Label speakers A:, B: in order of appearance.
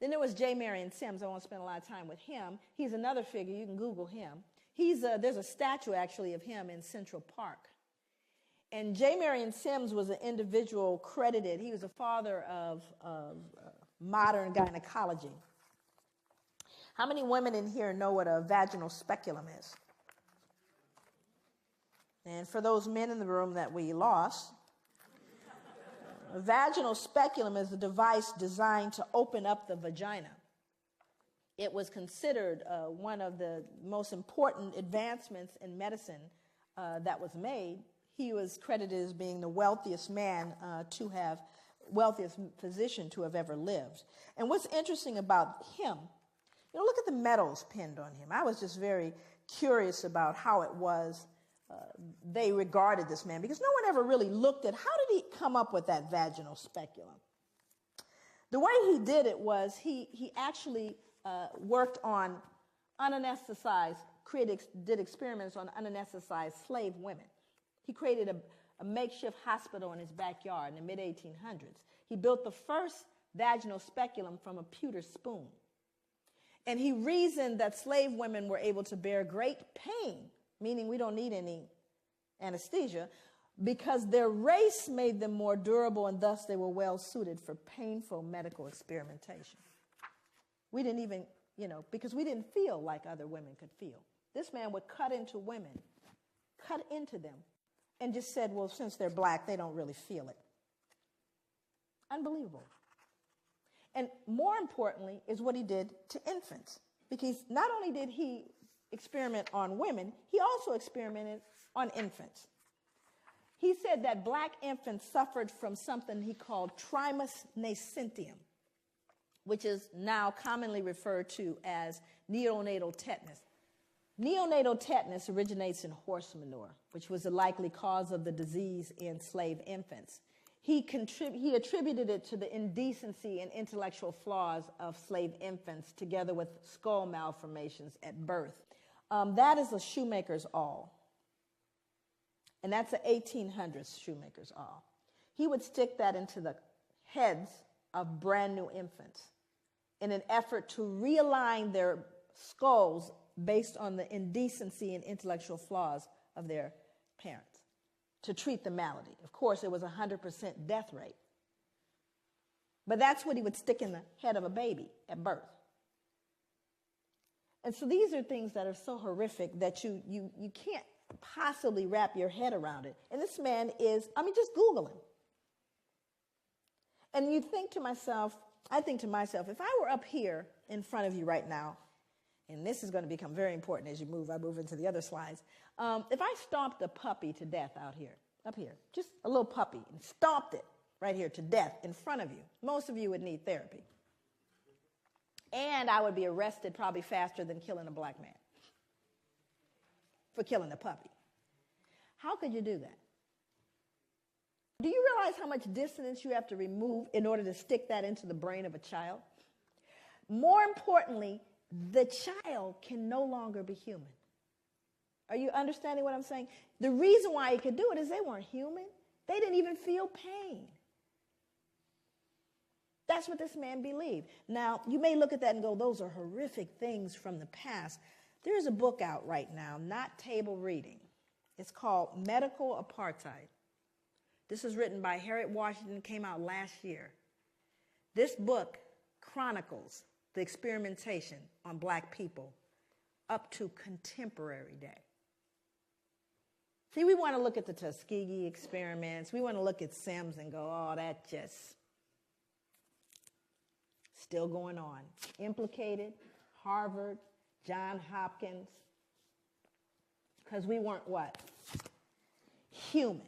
A: Then there was J. Marion Sims. I won't spend a lot of time with him. He's another figure. You can Google him. There's a statue, actually, of him in Central Park. And J. Marion Sims was an individual credited. He was a father of modern gynecology. How many women in here know what a vaginal speculum is? And for those men in the room that we lost, a vaginal speculum is a device designed to open up the vagina. It was considered one of the most important advancements in medicine that was made. He was credited as being the wealthiest wealthiest physician to have ever lived. And what's interesting about him, look at the medals pinned on him. I was just very curious about how it was they regarded this man, because no one ever really looked at how did he come up with that vaginal speculum. The way he did it was he actually worked on unanesthetized, did experiments on unanesthetized slave women. He created a makeshift hospital in his backyard in the mid-1800s. He built the first vaginal speculum from a pewter spoon. And he reasoned that slave women were able to bear great pain, meaning we don't need any anesthesia, because their race made them more durable, and thus they were well suited for painful medical experimentation. We didn't even, because we didn't feel like other women could feel. This man would cut into women, cut into them, and just said, well, since they're black, they don't really feel it. Unbelievable. And more importantly is what he did to infants, because not only did he experiment on women, he also experimented on infants. He said that black infants suffered from something he called trimus nascentium, which is now commonly referred to as neonatal tetanus. Neonatal tetanus originates in horse manure, which was the likely cause of the disease in slave infants. He attributed it to the indecency and intellectual flaws of slave infants, together with skull malformations at birth. That is a shoemaker's awl. And that's an 1800s shoemaker's awl. He would stick that into the heads of brand new infants in an effort to realign their skulls based on the indecency and intellectual flaws of their parents, to treat the malady. Of course, it was 100% death rate. But that's what he would stick in the head of a baby at birth. And so these are things that are so horrific that you can't possibly wrap your head around it. And this man is, just Google him. And I think to myself, if I were up here in front of you right now, and this is going to become very important as I move into the other slides. If I stomped a puppy to death up here, just a little puppy, and stomped it right here to death in front of you, most of you would need therapy. And I would be arrested probably faster than killing a black man for killing a puppy. How could you do that? Do you realize how much dissonance you have to remove in order to stick that into the brain of a child? More importantly, the child can no longer be human. Are you understanding what I'm saying? The reason why he could do it is they weren't human. They didn't even feel pain. That's what this man believed. Now, you may look at that and go, those are horrific things from the past. There's a book out right now, not table reading. It's called Medical Apartheid. This is written by Harriet Washington, came out last year. This book chronicles the experimentation on black people up to contemporary day. See, we want to look at the Tuskegee experiments. We want to look at Sims and go, oh, that just still going on. Implicated, Harvard, Johns Hopkins, because we weren't what? Human.